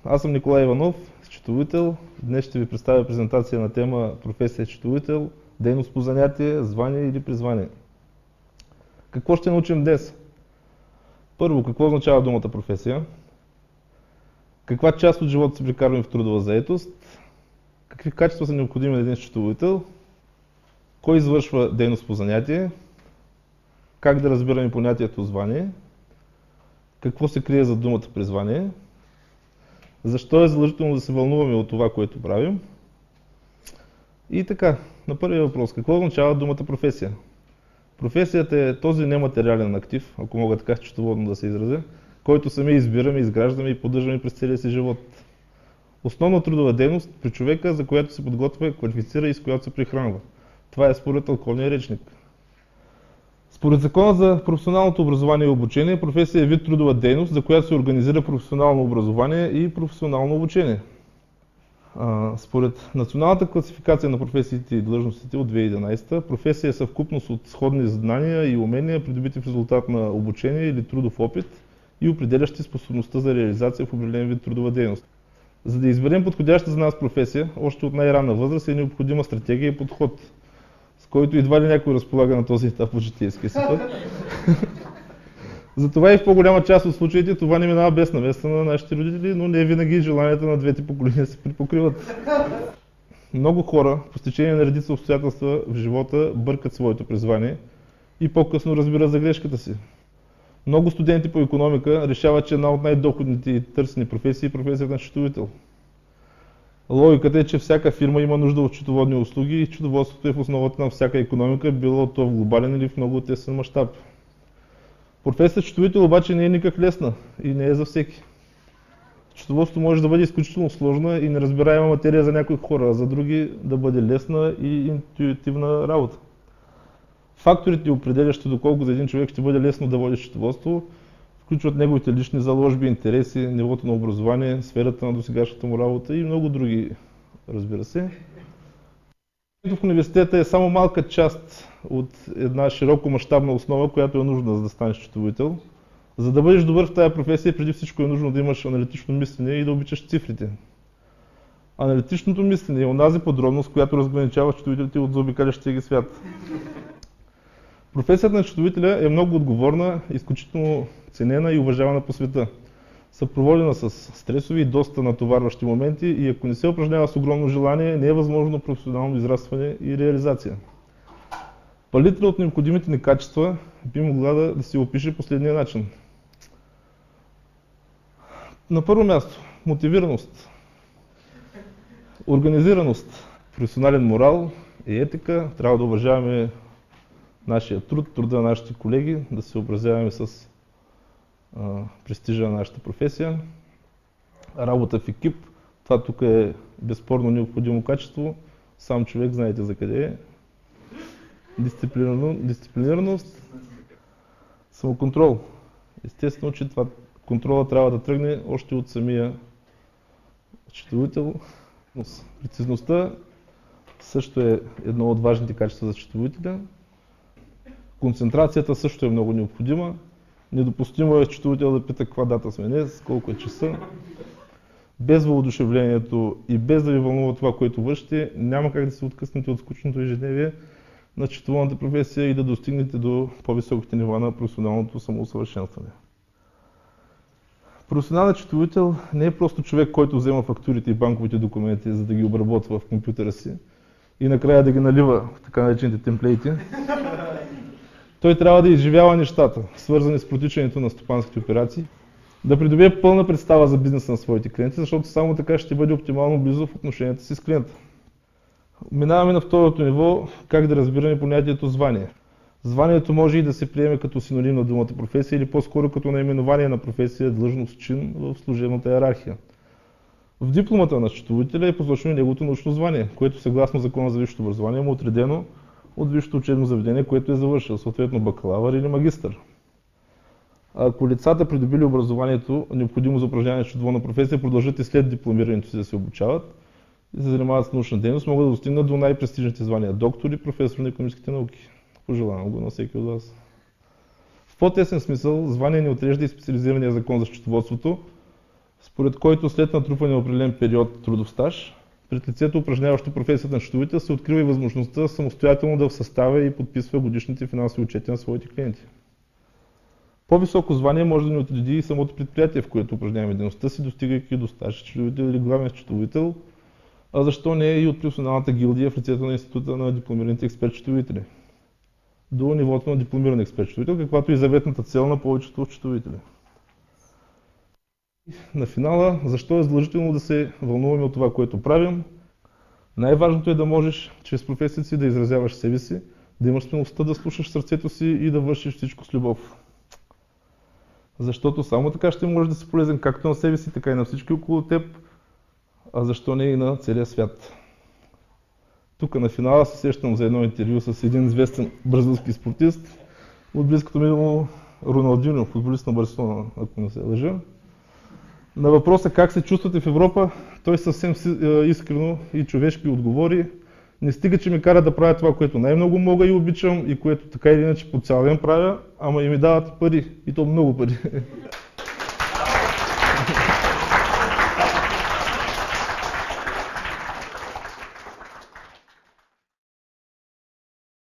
Аз съм Николай Иванов, счетоводител. Днес ще ви представя презентация на тема професия счетоводител, дейност по занятие, звание или призвание. Какво ще научим днес? Първо, какво означава думата професия? Каква част от живота си прекарваме в трудова заетост? Какви качества са необходими на един счетоводител? Кой извършва дейност по занятие? Как да разбираме понятието звание? Какво се крие за думата призвание? Защо е задължително да се вълнуваме от това, което правим? И така, на първия въпрос, какво означава думата професия? Професията е този нематериален актив, ако мога така счетоводно да се изразя, който сами избираме, изграждаме и поддържаме през целия си живот. Основна трудова дейност при човека, за която се подготвя, квалифицира и с която се прехранва. Това е според тълковния речник. Според Закона за професионалното образование и обучение, професия е вид трудова дейност, за която се организира професионално образование и професионално обучение. Според Националната класификация на професиите и длъжностите от 2011, професия е съвкупност от сходни знания и умения, придобити в резултат на обучение или трудов опит и определящи способността за реализация в определен вид трудова дейност. За да изберем подходяща за нас професия, още от най-ранна възраст е необходима стратегия и подход, с който едва ли някой разполага на този етап от житейския си път. Затова и в по-голяма част от случаите това не минава без намеса на нашите родители, но не винаги желанията на двете поколения се припокриват. Много хора, по стечение на редица обстоятелства в живота, бъркат своето призвание и по-късно разбират за грешката си. Много студенти по икономика решават, че една от най-доходните и търсени професии е професията на счетоводител. Логиката е, че всяка фирма има нужда от счетоводни услуги и счетоводството е в основата на всяка икономика, било то в глобален или в много тесен мащаб. Професията счетоводител обаче не е никак лесна и не е за всеки. Счетоводството може да бъде изключително сложна и неразбираема материя за някои хора, а за други да бъде лесна и интуитивна работа. Факторите, определящи доколко за един човек ще бъде лесно да води счетоводство, включват неговите лични заложби, интереси, нивото на образование, сферата на досегашната му работа и много други, разбира се. В университета е само малка част от една широко мащабна основа, която е нужна за да станеш счетоводител. За да бъдеш добър в тази професия, преди всичко е нужно да имаш аналитично мислене и да обичаш цифрите. Аналитичното мислене е онази подробност, която разграничава счетоводителите от заобикалящия ги свят. Професията на счетоводителя е много отговорна, изключително ценена и уважавана по света. Съпроводена с стресови и доста натоварващи моменти и ако не се упражнява с огромно желание, не е възможно професионално израстване и реализация. Палитра от необходимите ни качества би могла да се опише последния начин. На първо място, мотивираност, организираност, професионален морал и етика. Трябва да уважаваме нашия труд, труда на нашите колеги, да се съобразяваме с престижа на нашата професия. Работа в екип, това тук е безспорно необходимо качество, сам човек знаете за къде е. Дисциплинираност, самоконтрол. Естествено, че контрола трябва да тръгне още от самия счетоводител. Прецизността също е едно от важните качества за счетоводителя. Концентрацията също е много необходима. Недопустимо е счетоводител да пита каква дата сме днес, колко е часа. Без въодушевлението и без да ви вълнува това, което вършите, няма как да се откъснете от скучното ежедневие на счетоводната професия и да достигнете до по-високите нива на професионалното самоусъвършенстване. Професионалният счетоводител не е просто човек, който взема фактурите и банковите документи, за да ги обработва в компютъра си и накрая да ги налива в така наречените темплейти. Той трябва да изживява нещата, свързани с протичането на стопанските операции, да придобие пълна представа за бизнеса на своите клиенти, защото само така ще бъде оптимално близо в отношенията си с клиента. Минаваме на второто ниво, как да разбираме понятието звание. Званието може и да се приеме като синоним на думата професия или по-скоро като наименование на професия, длъжност, чин в служебната иерархия. В дипломата на счетоводителя е посочено неговото научно звание, което съгласно Закона за висшето образование му е отредено от висшето учебно заведение, което е завършил, съответно бакалавър или магистър. Ако лицата, придобили образованието, необходимо за упражняване на счетоводна професия, продължат и след дипломирането си да се обучават и се занимават с научна дейност, могат да достигнат до най-престижните звания – доктор и професор на икономическите науки. Пожелавам го на всеки от вас. В по-тесен смисъл, звание не отрежда и специализирания закон за счетоводството, според който след натрупване на определен период трудов стаж, пред лицето, упражняващо професията на счетоводител, се открива и възможността самостоятелно да съставя и подписва годишните финансови отчети на своите клиенти. По-високо звание може да ни отреди и самото предприятие, в което упражняваме дейността си, достигайки до стаж счетоводител или главен счетоводител, а защо не и от професионалната гилдия в лицето на Института на дипломираните експерт-счетоводители. До нивото на дипломиран експерт-счетоводител, каквато е заветната цел на повечето счетоводители. На финала, защо е задължително да се вълнуваме от това, което правим? Най-важното е да можеш чрез професията си да изразяваш себе си, да имаш смелостта да слушаш сърцето си и да вършиш всичко с любов. Защото само така ще можеш да си полезен както на себе си, така и на всички около теб, а защо не и на целия свят. Тук на финала се сещам за едно интервю с един известен бразилски спортист от близкото минало Роналдиньо, футболист на Барселона, ако не се лъжа. На въпроса как се чувствате в Европа, той съвсем искрено и човешки отговори: не стига, че ми кара да правя това, което най-много мога и обичам и което така или иначе по цял ден правя, ама и ми дават пари, и то много пари.